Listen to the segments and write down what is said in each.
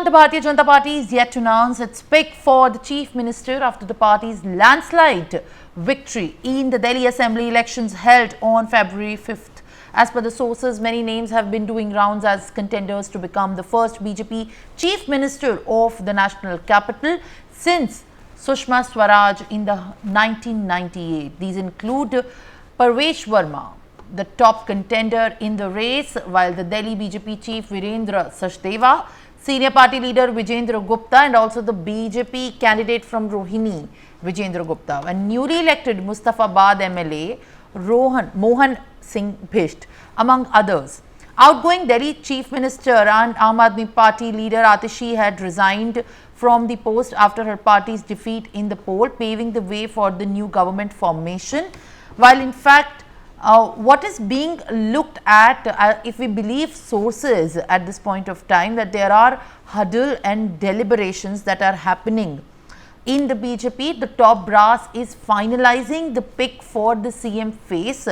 the Bharatiya Janata Party is yet to announce its pick for the Chief Minister after the party's landslide victory in the Delhi Assembly elections held on February 5th. As per the sources, many names have been doing rounds as contenders to become the first BJP Chief Minister of the national capital since Sushma Swaraj in the 1998. These include Parvesh Verma, the top contender in the race, while the Delhi BJP Chief Virendra Sachdeva, Senior Party Leader Vijendra Gupta and also the BJP candidate from Rohini, Vijendra Gupta, and newly elected Mustafabad MLA Mohan Singh Bhisht, among others. Outgoing Delhi Chief Minister and Aam Aadmi Party leader Atishi had resigned from the post after her party's defeat in the poll, paving the way for the new government formation. While in fact, what is being looked at, if we believe sources at this point of time, that there are huddle and deliberations that are happening in the BJP. The top brass is finalizing the pick for the CM face.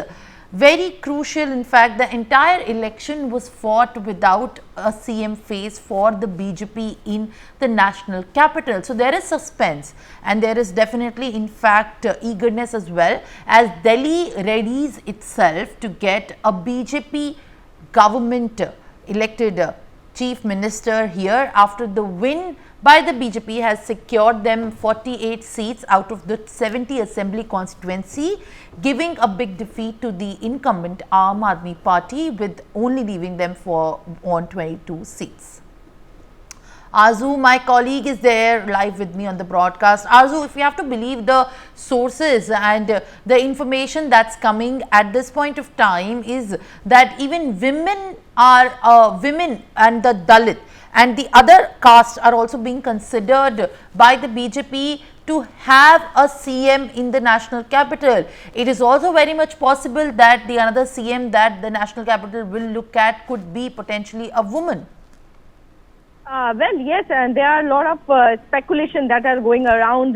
Very crucial, in fact, the entire election was fought without a CM face for the BJP in the national capital. So there is suspense and there is definitely, in fact, eagerness as well as Delhi readies itself to get a BJP government elected Chief Minister here after the win by the BJP has secured them 48 seats out of the 70 assembly constituency, giving a big defeat to the incumbent Aam Aadmi Party with only leaving them on 22 seats. Arzu, my colleague, is there live with me on the broadcast. Arzu, if you have to believe the sources and the information that's coming at this point of time is that even women and the Dalit and the other castes are also being considered by the BJP to have a CM in the national capital. It is also very much possible that the another CM that the national capital will look at could be potentially a woman. Well, yes, and there are a lot of speculation that are going around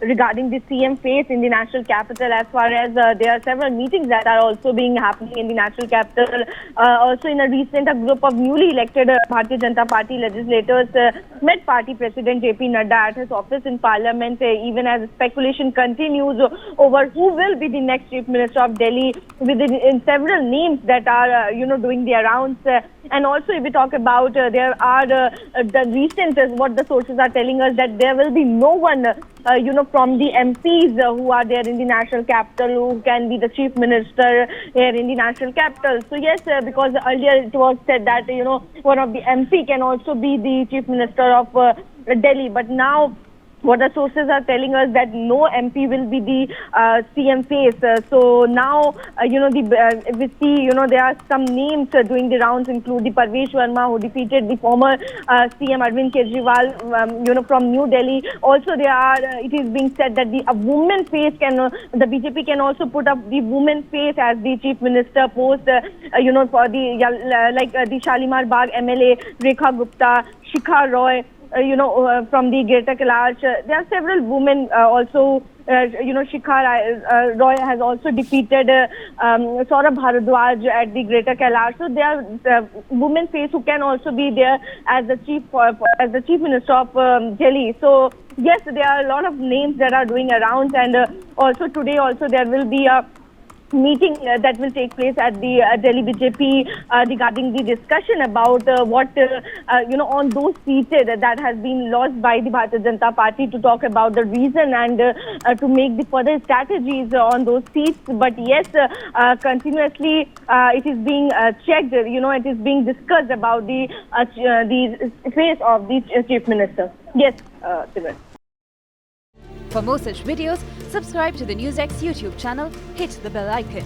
regarding the CM face in the national capital, as far as there are several meetings that are also being happening in the national capital. Also in a recent, a group of newly elected Bharatiya Janata Party legislators met Party President JP Nadda at his office in Parliament, even as speculation continues over who will be the next Chief Minister of Delhi, in several names that are, doing their rounds. And also, if we talk about, there are the recent, what the sources are telling us, that there will be no one, from the MPs who are there in the national capital who can be the Chief Minister here in the national capital. So yes, because earlier it was said that, one of the MP can also be the Chief Minister of Delhi. But now, what the sources are telling us that no MP will be the CM face. So now, we see, there are some names doing the rounds, include the Parvesh Verma, who defeated the former CM Arvind Kejriwal, from New Delhi. Also, it is being said that the woman face the BJP can also put up the woman face as the Chief Minister post, for the Shalimar Bagh MLA, Rekha Gupta, Shikha Roy, from the Greater Kailash. There are several women also, Shikha Roy has also defeated Saurabh Bharadwaj at the Greater Kailash. So there are women face who can also be there as the Chief Minister of Delhi. So yes, there are a lot of names that are doing around, and also today also there will be a meeting that will take place at the Delhi BJP regarding the discussion about what, on those seats that has been lost by the Bharatiya Janata Party, to talk about the reason and to make the further strategies on those seats. But yes, continuously it is being checked, it is being discussed about the face of the Chief Minister. Yes, Simran. For more such videos, subscribe to the NewsX YouTube channel, hit the bell icon.